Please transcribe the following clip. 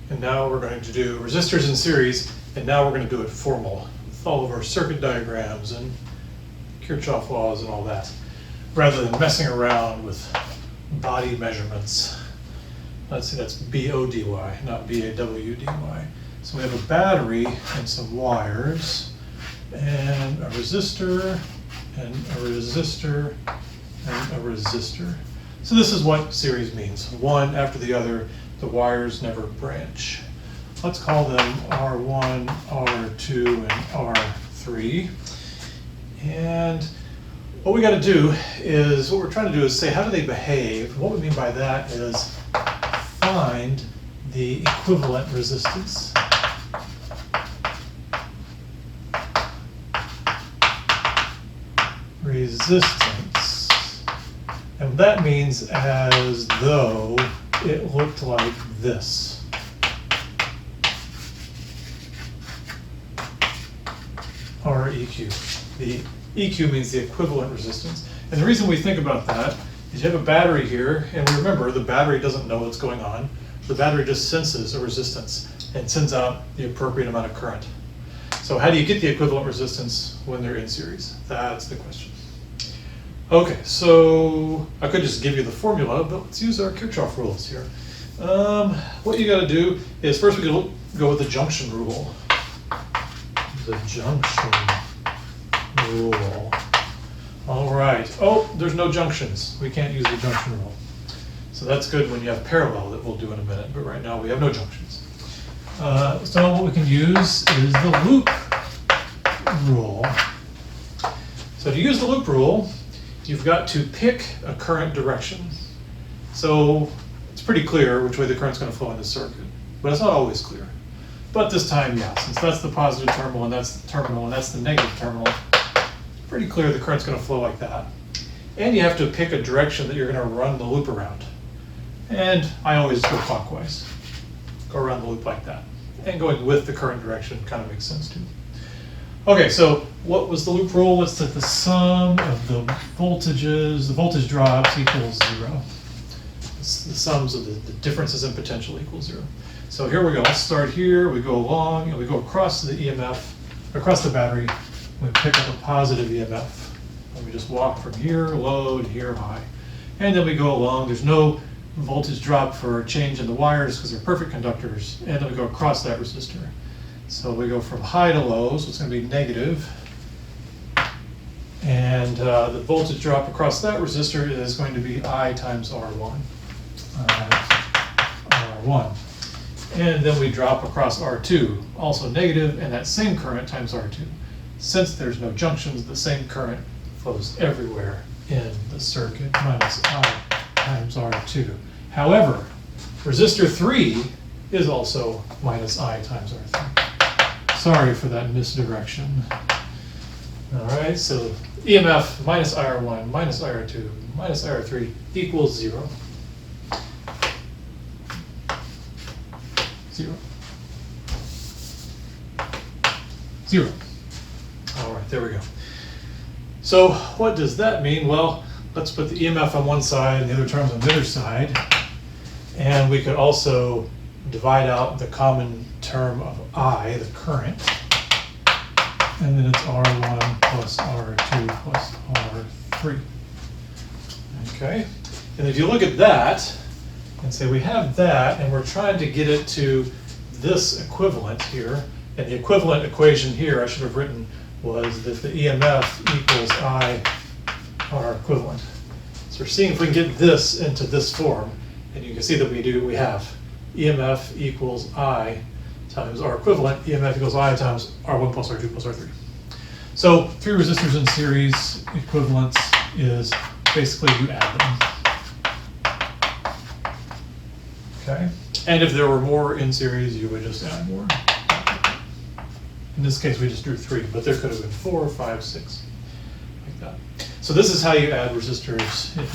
And now we're going to do resistors in series, and now we're going to do it formal, with all of our circuit diagrams and Kirchhoff laws and all that, rather than messing around with body measurements. Let's see, that's B-O-D-Y, not B-A-W-D-Y. So we have a battery and some wires, and a resistor, and a resistor, and a resistor. So this is what series means. One after the other, the wires never branch. Let's call them R1, R2, and R3. And what we got to do is, what we're trying to do is say, how do they behave? What we mean by that is find the equivalent resistance. Resistance. And that means as though it looked like this. REQ. The EQ means the equivalent resistance. And the reason we think about that is you have a battery here, and remember, the battery doesn't know what's going on. The battery just senses a resistance and sends out the appropriate amount of current. So how do you get the equivalent resistance when they're in series? That's the question. Okay, so I could just give you the formula, but let's use our Kirchhoff rules here. What you got to do is first we can go with the junction rule. The junction rule. All right. Oh, there's no junctions. We can't use the junction rule. So that's good when you have parallel, that we'll do in a minute, but right now we have no junctions. So what we can use is the loop rule. So to use the loop rule, you've got to pick a current direction. So it's pretty clear which way the current's going to flow in this circuit, but it's not always clear. But this time, yeah, since that's the positive terminal and that's the terminal and that's the negative terminal, pretty clear the current's going to flow like that. And you have to pick a direction that you're going to run the loop around. And I always go clockwise, go around the loop like that. And going with the current direction kind of makes sense too. Okay, so what was the loop rule? It's that the sum of the voltages, the voltage drops equals 0. It's the sums of the differences in potential equals 0. So here we go. Let's start here. We go along and we go across the EMF, across the battery. We pick up a positive EMF. And we just walk from here low to here high. And then we go along. There's no voltage drop for change in the wires because they're perfect conductors. And then we go across that resistor. So we go from high to low, so it's going to be negative. And the voltage drop across that resistor is going to be I times R1. R1. And then we drop across R2, also negative, and that same current times R2. Since there's no junctions, the same current flows everywhere in the circuit, minus I times R2. However, resistor 3 is also minus I times R3. Sorry for that misdirection. All right, so EMF minus IR1 minus IR2 minus IR3 equals 0. 0. 0. All right, there we go. So what does that mean? Well, let's put the EMF on one side and the other terms on the other side. And we could also divide out the common term of I, the current. And then it's R1 plus R2 plus R3. Okay, and if you look at that and say we have that and we're trying to get it to this equivalent here, and the equivalent equation here I should have written was that the EMF equals I R equivalent. So we're seeing if we can get this into this form, and you can see that we have EMF equals I times R equivalent, EMF equals I times R1 plus R2 plus R3. So 3 resistors in series, equivalence is basically you add them. Okay, and if there were more in series, you would just add more. In this case, we just drew 3, but there could have been 4, 5, 6, like that. So this is how you add resistors in